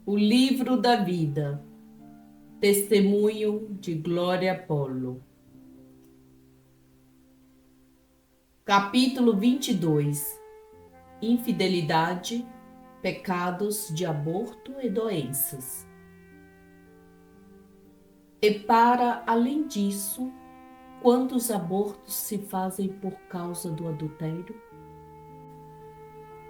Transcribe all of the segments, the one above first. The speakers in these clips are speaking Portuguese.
O livro da vida. Testemunho de Glória Polo. Capítulo 22. Infidelidade, pecados de aborto e doenças. E para além disso, quantos abortos se fazem por causa do adultério?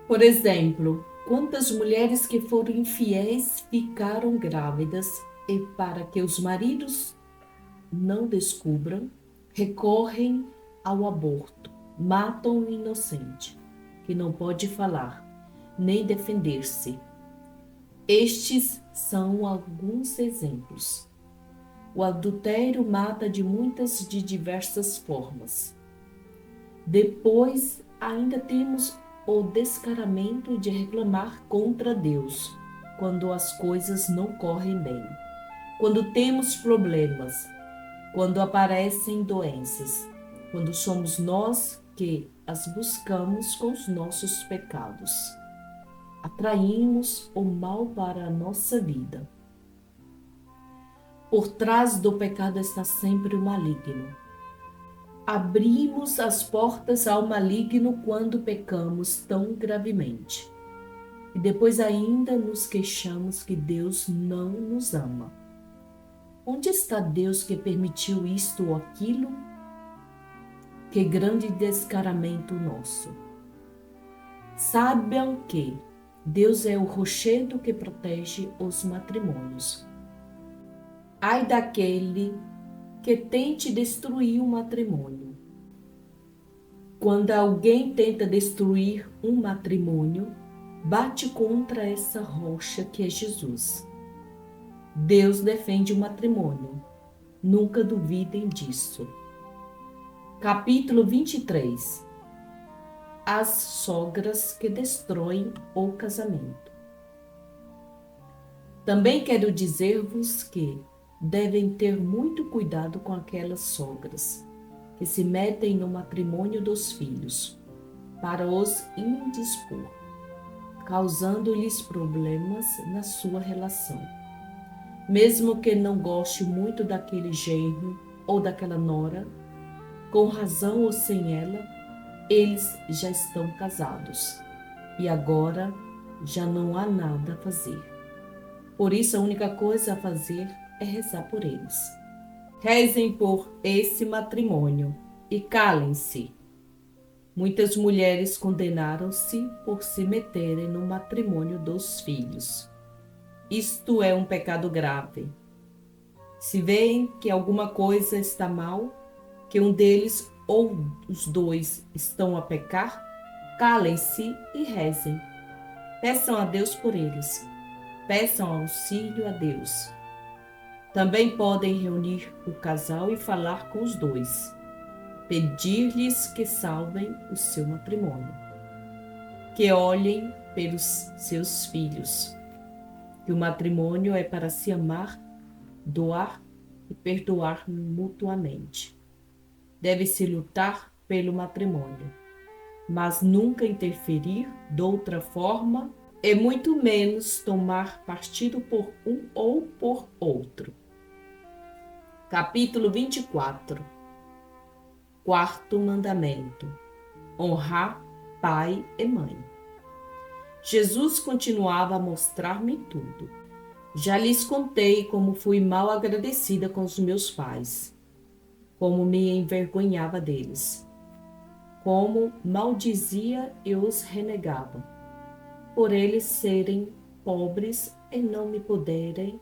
Por exemplo, quantas mulheres que foram infiéis ficaram grávidas e para que os maridos não descubram, recorrem ao aborto, matam o inocente, que não pode falar, nem defender-se. Estes são alguns exemplos. O adultério mata de diversas formas. Depois, ainda temos o descaramento de reclamar contra Deus, quando as coisas não correm bem, quando temos problemas, quando aparecem doenças, quando somos nós que as buscamos com os nossos pecados. Atraímos o mal para a nossa vida. Por trás do pecado está sempre o maligno. Abrimos as portas ao maligno quando pecamos tão gravemente. E depois ainda nos queixamos que Deus não nos ama. Onde está Deus que permitiu isto ou aquilo? Que grande descaramento nosso. Saibam que Deus é o rochedo que protege os matrimônios. Ai daquele que tente destruir o matrimônio. Quando alguém tenta destruir um matrimônio, bate contra essa rocha que é Jesus. Deus defende o matrimônio. Nunca duvidem disso. Capítulo 23. As sogras que destroem o casamento. Também quero dizer-vos que devem ter muito cuidado com aquelas sogras que se metem no matrimônio dos filhos para os indispor, causando-lhes problemas na sua relação. Mesmo que não goste muito daquele genro ou daquela nora, com razão ou sem ela, eles já estão casados e agora já não há nada a fazer. Por isso, a única coisa a fazer é rezar por eles. Rezem por esse matrimônio e calem-se. Muitas mulheres condenaram-se por se meterem no matrimônio dos filhos. Isto é um pecado grave. Se veem que alguma coisa está mal, que um deles ou os dois estão a pecar, calem-se e rezem. Peçam a Deus por eles. Peçam auxílio a Deus. Também podem reunir o casal e falar com os dois. Pedir-lhes que salvem o seu matrimônio. Que olhem pelos seus filhos. Que o matrimônio é para se amar, doar e perdoar mutuamente. Deve-se lutar pelo matrimônio, mas nunca interferir de outra forma e muito menos tomar partido por um ou por outro. Capítulo 24. Quarto mandamento: honrar pai e mãe. Jesus continuava a mostrar-me tudo. Já lhes contei como fui mal agradecida com os meus pais, como me envergonhava deles, como maldizia e os renegava, por eles serem pobres e não me poderem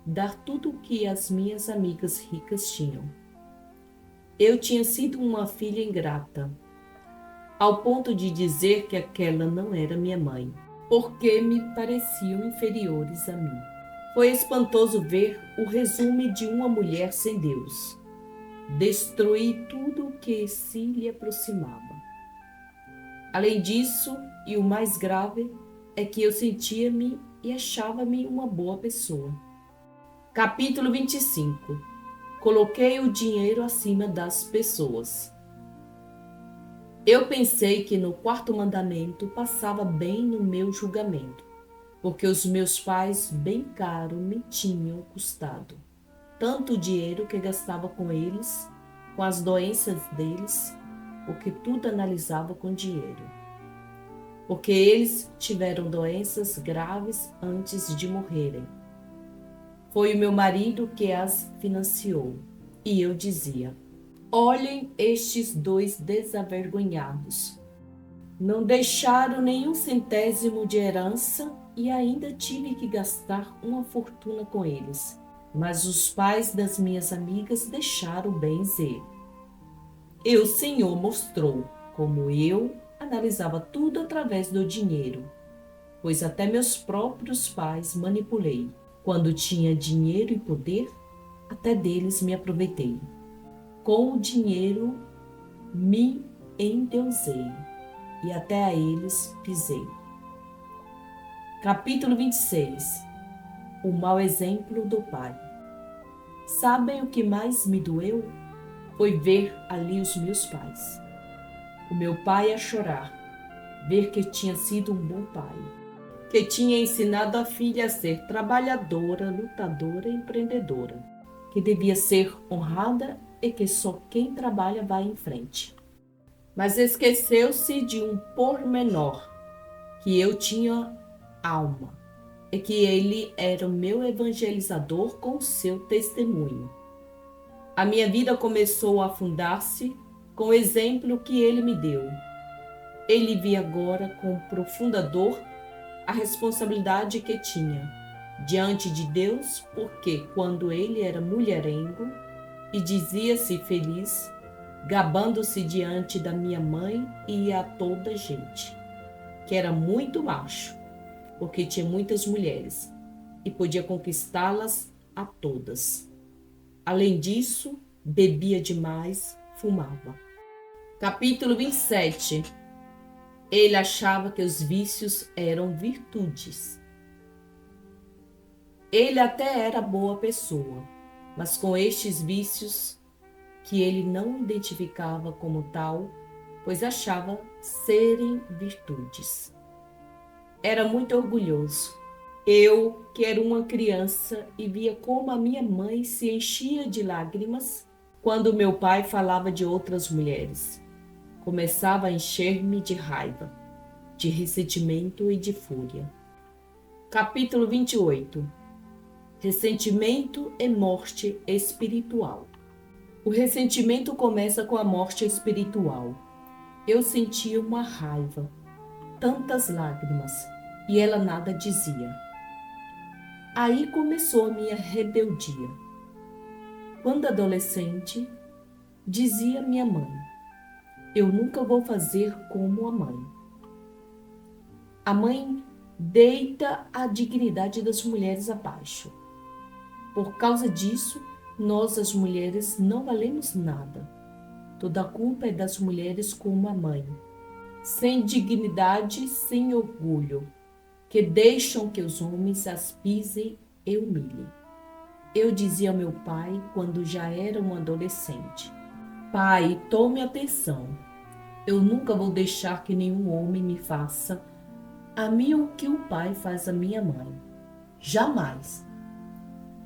dar tudo o que as minhas amigas ricas tinham. Eu tinha sido uma filha ingrata, ao ponto de dizer que aquela não era minha mãe, porque me pareciam inferiores a mim. Foi espantoso ver o resumo de uma mulher sem Deus. Destruí tudo o que se lhe aproximava. Além disso, e o mais grave, é que eu sentia-me e achava-me uma boa pessoa. Capítulo 25. Coloquei o dinheiro acima das pessoas. Eu pensei que no quarto mandamento passava bem no meu julgamento. porque os meus pais bem caro me tinham custado. Tanto o dinheiro que gastava com eles, com as doenças deles, porque tudo analisava com dinheiro. Porque eles tiveram doenças graves antes de morrerem. Foi o meu marido que as financiou. E eu dizia: olhem estes dois desavergonhados. Não deixaram nenhum centésimo de herança e ainda tive que gastar uma fortuna com eles. Mas os pais das minhas amigas deixaram bens e o Senhor mostrou como eu analisava tudo através do dinheiro, pois até meus próprios pais manipulei. Quando tinha dinheiro e poder, até deles me aproveitei. Com o dinheiro me endeusei e até a eles pisei. Capítulo 26. O mau exemplo do pai. Sabem o que mais me doeu? Foi ver ali os meus pais. O meu pai a chorar, ver que tinha sido um bom pai, que tinha ensinado a filha a ser trabalhadora, lutadora e empreendedora, que devia ser honrada e que só quem trabalha vai em frente. Mas esqueceu-se de um pormenor, que eu tinha alma, e que ele era o meu evangelizador com seu testemunho. A minha vida começou a afundar-se com o exemplo que ele me deu. Ele via agora com profunda dor a responsabilidade que tinha diante de Deus, porque quando ele era mulherengo e dizia-se feliz, gabando-se diante da minha mãe e a toda gente, que era muito macho, porque tinha muitas mulheres e podia conquistá-las a todas. Além disso, bebia demais, fumava. Capítulo 27. Ele achava que os vícios eram virtudes. Ele até era boa pessoa, mas com estes vícios que ele não identificava como tal, pois achava serem virtudes. Era muito orgulhoso. Eu, que era uma criança e via como a minha mãe se enchia de lágrimas quando meu pai falava de outras mulheres, começava a encher-me de raiva, de ressentimento e de fúria. Capítulo 28. Ressentimento e morte espiritual. O ressentimento começa com a morte espiritual. Eu sentia uma raiva, tantas lágrimas, e ela nada dizia. Aí começou a minha rebeldia. Quando adolescente, dizia minha mãe: eu nunca vou fazer como a mãe. A mãe deita a dignidade das mulheres abaixo. Por causa disso, nós as mulheres não valemos nada. Toda a culpa é das mulheres como a mãe, sem dignidade, sem orgulho, que deixam que os homens as pisem e humilhem. Eu dizia ao meu pai quando já era um adolescente: pai, tome atenção. Eu nunca vou deixar que nenhum homem me faça a mim o que o pai faz à minha mãe. Jamais.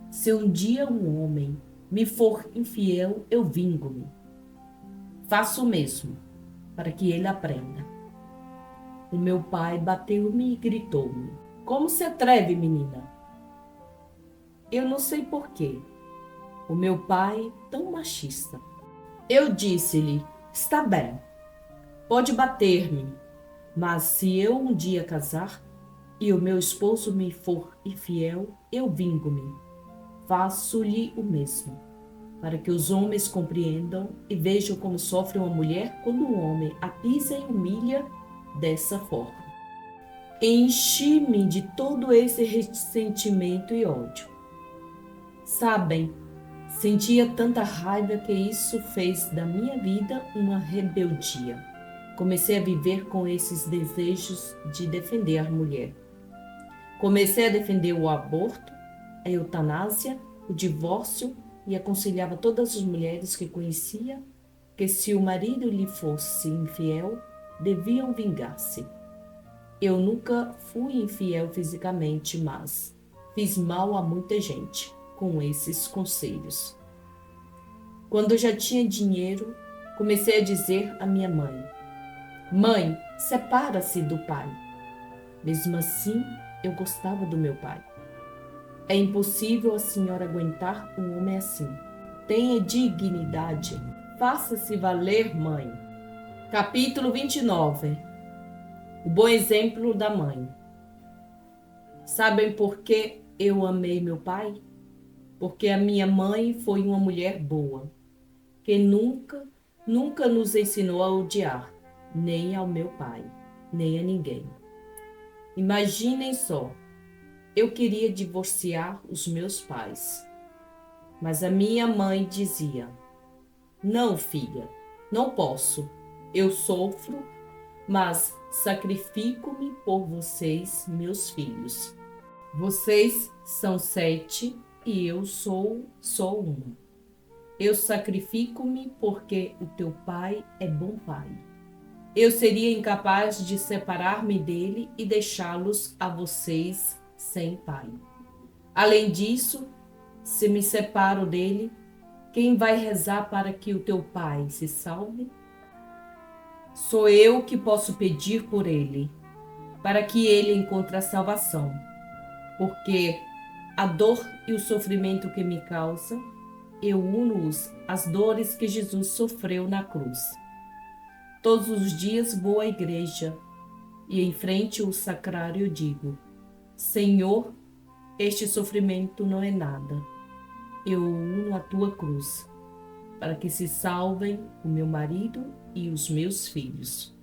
Se um dia um homem me for infiel, eu vingo-me. Faço o mesmo, para que ele aprenda. O meu pai bateu-me e gritou-me: como se atreve, menina? Eu não sei porquê. O meu pai, tão machista. Eu disse-lhe: está bem, pode bater-me, mas se eu um dia casar e o meu esposo me for infiel, eu vingo-me. Faço-lhe o mesmo, para que os homens compreendam e vejam como sofre uma mulher quando um homem a pisa e humilha dessa forma. Enchi-me de todo esse ressentimento e ódio. Sabem, sentia tanta raiva que isso fez da minha vida uma rebeldia. Comecei a viver com esses desejos de defender a mulher. Comecei a defender o aborto, a eutanásia, o divórcio e aconselhava todas as mulheres que conhecia que se o marido lhe fosse infiel, deviam vingar-se. Eu nunca fui infiel fisicamente, mas fiz mal a muita gente com esses conselhos. Quando já tinha dinheiro, comecei a dizer à minha mãe: Mãe, separa-se do pai. Mesmo assim, eu gostava do meu pai. É impossível a senhora aguentar um homem assim. Tenha dignidade. Faça-se valer, mãe. Capítulo 29. O bom exemplo da mãe. Sabem por que eu amei meu pai? Porque a minha mãe foi uma mulher boa, que nunca nos ensinou a odiar, nem ao meu pai, nem a ninguém. Imaginem só, eu queria divorciar os meus pais, mas a minha mãe dizia: Não, filha, não posso. Eu sofro, mas sacrifico-me por vocês, meus filhos. Vocês são 7 e eu sou só uma. Eu sacrifico-me porque o teu pai é bom pai. Eu seria incapaz de separar-me dele e deixá-los a vocês sem pai. Além disso, se me separo dele, quem vai rezar para que o teu pai se salve? Sou eu que posso pedir por ele, para que ele encontre a salvação, porque a dor e o sofrimento que me causa, eu uno-os às dores que Jesus sofreu na cruz. Todos os dias vou à igreja e em frente ao sacrário digo: Senhor, este sofrimento não é nada. Eu uno a tua cruz, para que se salvem o meu marido e os meus filhos.